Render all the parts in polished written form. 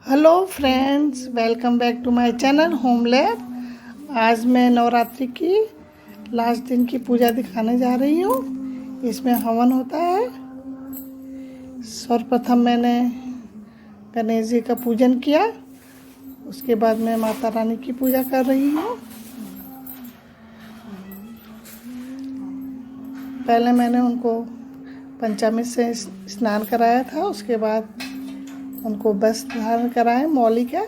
Hello friends, welcome back to my channel home lab. आज मैं नवरात्रि की लास्ट दिन की पूजा दिखाने जा रही हूँ। इसमें हवन होता है। सर्वप्रथम मैंने गणेश जी का पूजन किया, उसके बाद मैं माता रानी की पूजा कर रही हूँ। पहले मैंने उनको पंचामृत से स्नान कराया था, उसके बाद उनको वस्त्र धारण कराए मौली का।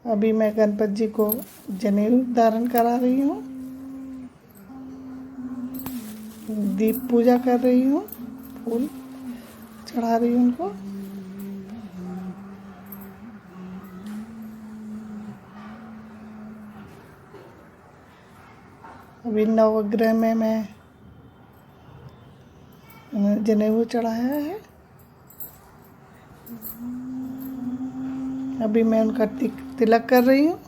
अभी मैं गणपति जी को जनेऊ धारण करा रही हूँ, दीप पूजा कर रही हूँ, फूल चढ़ा रही हूँ उनको। अभी नवग्रह में मैं जनेऊ चढ़ाया है। अभी मैं उनका तिलक कर रही हूँ।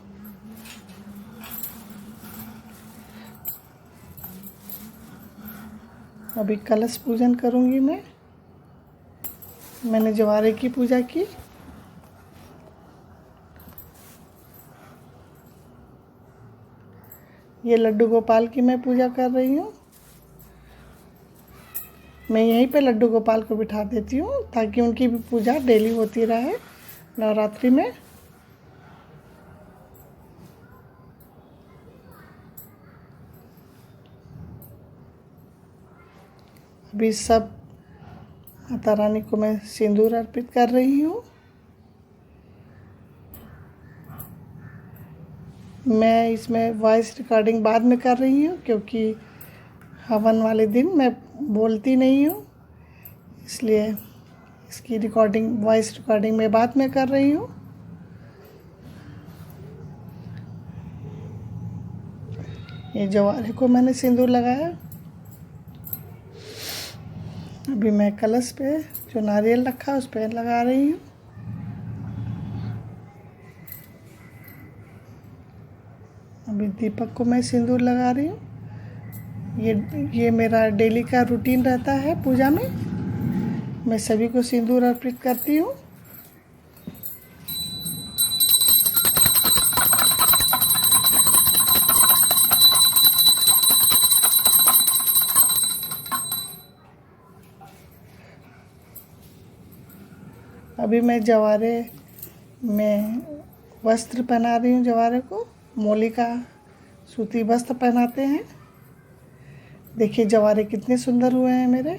अभी कलश पूजन करूँगी मैंने जवारे की पूजा की। ये लड्डू गोपाल की मैं पूजा कर रही हूँ। मैं यहीं पे लड्डू गोपाल को बिठा देती हूँ ताकि उनकी भी पूजा डेली होती रहे नवरात्रि में। अभी सब माता रानी को मैं सिंदूर अर्पित कर रही हूँ। मैं इसमें वॉइस रिकॉर्डिंग बाद में कर रही हूँ क्योंकि हवन वाले दिन मैं बोलती नहीं हूँ, इसलिए इसकी रिकॉर्डिंग वॉइस रिकॉर्डिंग मैं बाद में कर रही हूँ। ये जवारे को मैंने सिंदूर लगाया। अभी मैं कलश पे जो नारियल रखा उस पर लगा रही हूँ। अभी दीपक को मैं सिंदूर लगा रही हूँ। ये मेरा डेली का रूटीन रहता है पूजा में। मैं सभी को सिंदूर अर्पित करती हूँ। अभी मैं जवारे में वस्त्र पहना रही हूँ। जवारे को मौली का सूती वस्त्र पहनाते हैं। देखिए जवारे कितने सुंदर हुए हैं मेरे।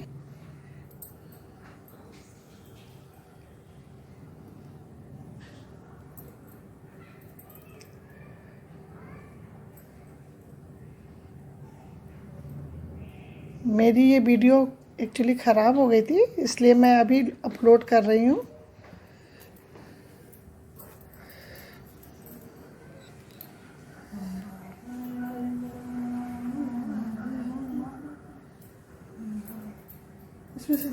मेरी ये वीडियो एक्चुअली ख़राब हो गई थी, इसलिए मैं अभी अपलोड कर रही हूँ। इसमें से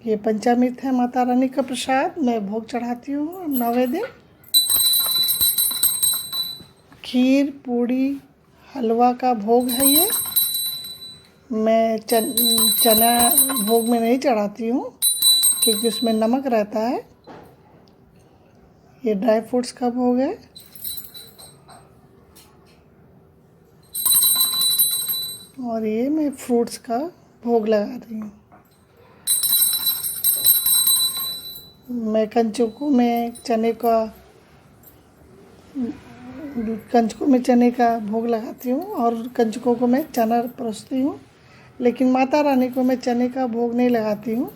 ये पंचामृत है माता रानी का प्रसाद। मैं भोग चढ़ाती हूँ 9वें दिन। खीर पूड़ी हलवा का भोग है ये। मैं चना भोग में नहीं चढ़ाती हूँ क्योंकि उसमें नमक रहता है। ये ड्राई फ्रूट्स का भोग है। और ये मैं फ्रूट्स का भोग लगा रही हूँ। मैं कंचकों में चने का भोग लगाती हूँ और कंचकों को मैं चना परोसती हूँ, लेकिन माता रानी को मैं चने का भोग नहीं लगाती हूँ।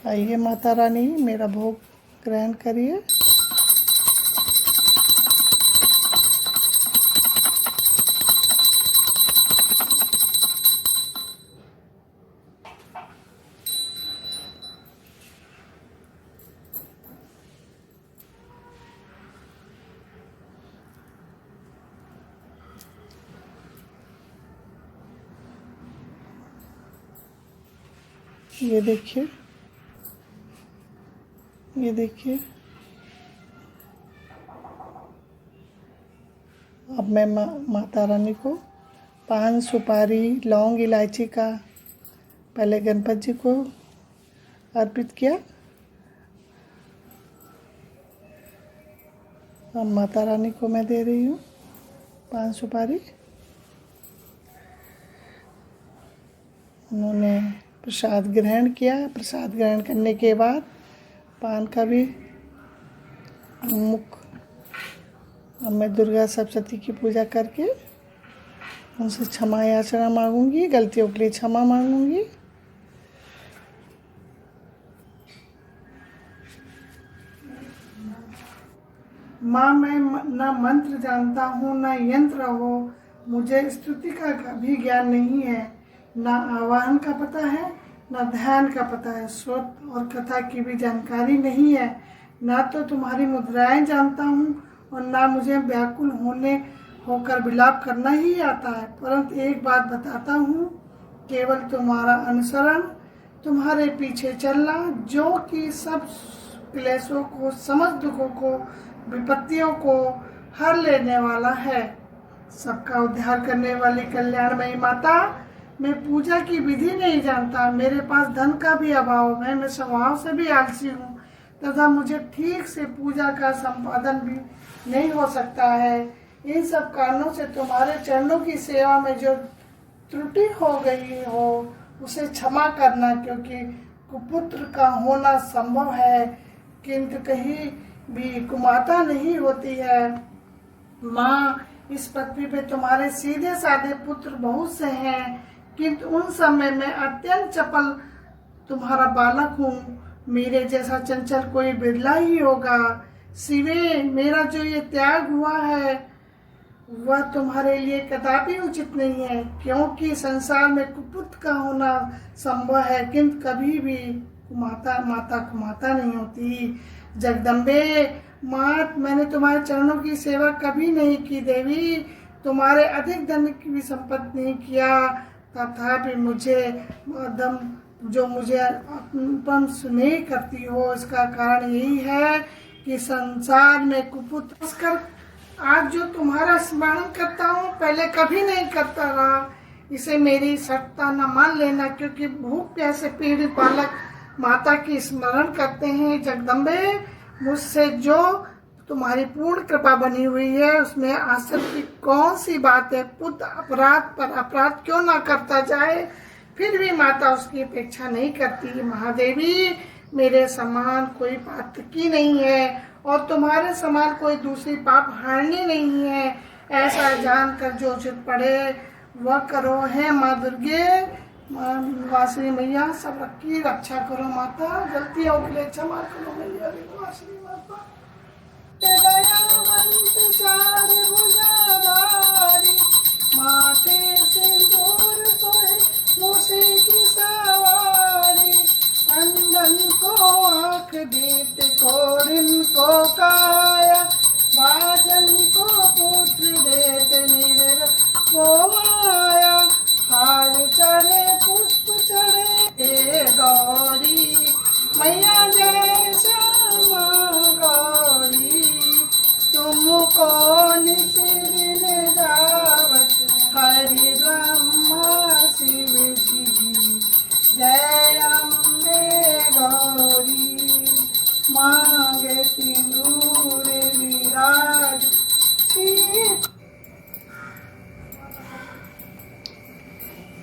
आइए माता रानी मेरा भोग ग्रहण करिए। ये देखिए, ये देखिए। अब मैं माता रानी को पान, सुपारी, लौंग, इलायची का पहले गणपति जी को अर्पित किया। अब माता रानी को मैं दे रही हूँ पान, सुपारी। उन्होंने प्रसाद ग्रहण किया। प्रसाद ग्रहण करने के बाद पान का भी मुख। अब मैं दुर्गा सप्तशती की पूजा करके उनसे क्षमा याचना मांगूंगी, गलतियों के लिए क्षमा मांगूंगी। माँ, मैं ना मंत्र जानता हूँ, ना यंत्र हो, मुझे स्तुति का भी ज्ञान नहीं है, ना आवाहन का पता है, ना ध्यान का पता है, श्रोत और कथा की भी जानकारी नहीं है, ना तो तुम्हारी मुद्राएं जानता हूँ और ना मुझे व्याकुल होकर विलाप करना ही आता है। परंतु एक बात बताता हूँ, केवल तुम्हारा अनुसरण, तुम्हारे पीछे चलना, जो कि सब क्लेशों को, समस्त दुखों को, विपत्तियों को हर लेने वाला है, सबका उद्धार करने वाली कल्याणमयी माता। मैं पूजा की विधि नहीं जानता, मेरे पास धन का भी अभाव है, मैं स्वभाव से भी आलसी हूँ तथा मुझे ठीक से पूजा का संपादन भी नहीं हो सकता है। इन सब कारणों से तुम्हारे चरणों की सेवा में जो त्रुटि हो गई हो उसे क्षमा करना, क्योंकि कुपुत्र का होना संभव है किंतु कहीं भी कुमाता नहीं होती है। माँ, इस पृथ्वी पे तुम्हारे सीधे साधे पुत्र बहुत से हैं, किंतु उन सब में मैं अत्यंत चपल तुम्हारा बालक हूँ। मेरे जैसा चंचल कोई बिरला ही होगा। शिवे, मेरा जो ये त्याग हुआ है वह तुम्हारे लिए कदापि उचित नहीं है, क्योंकि संसार में कुपुत्र का होना संभव है किंतु कभी भी माता कुमाता नहीं होती। जगदम्बे मात, मैंने तुम्हारे चरणों की सेवा कभी नहीं की देवी, तुम्हारे अधिक धन की भी संपत्ति नहीं किया, तथापि मुझे दम जो मुझे अपन स्नेह करती हो, इसका कारण यही है कि संसार में कुपुत्र कर आज जो तुम्हारा स्मरण करता हूँ, पहले कभी नहीं करता रहा। इसे मेरी सत्ता न मान लेना, क्योंकि भूख प्यास से पीड़ित बालक माता की स्मरण करते हैं। जगदम्बे, मुझसे जो तुम्हारी पूर्ण कृपा बनी हुई है उसमें आश्चर्य की कौन सी बात है। पुत्र अपराध पर अपराध क्यों ना करता जाए, फिर भी माता उसकी अपेक्षा नहीं करती। महादेवी, मेरे समान कोई पातकी नहीं है और तुम्हारे समान कोई दूसरी पाप हारनी नहीं है। ऐसा जानकर जो उचित पड़े वह करो। है माँ दुर्गे, माँ वासनी मैया, सबकी रक्षा करो माता, गलतियों के लिए क्षमा करो मैया वासनी माता। माथे सिंदूर सोए मूसे की सवारी, अंधन को आँख देते, कोरिन को काया, बाजन को पुत्र देते, निर को माया, हार चढ़े पुष्प चढ़े हे गौरी, मैया जय श्यामा गौरी, तुमको निसिर जावत हरि ब्रह्मा शिव जी, जय अम्बे गौरी, मांगे सिंदूर विराज।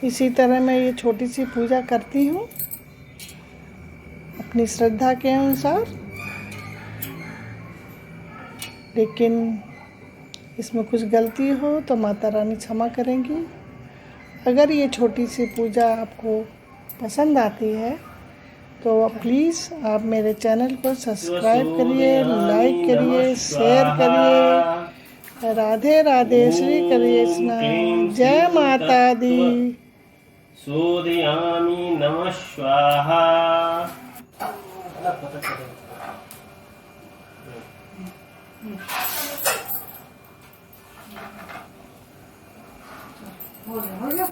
इसी तरह मैं ये छोटी सी पूजा करती हूँ अपनी श्रद्धा के अनुसार, लेकिन इसमें कुछ गलती हो तो माता रानी क्षमा करेंगी। अगर ये छोटी सी पूजा आपको पसंद आती है तो प्लीज़ आप मेरे चैनल को सब्सक्राइब करिए, लाइक करिए, शेयर करिए। राधे राधे, श्री कृष्ण, जय माता दी। सोदयामि नमः स्वाहा। हो गया।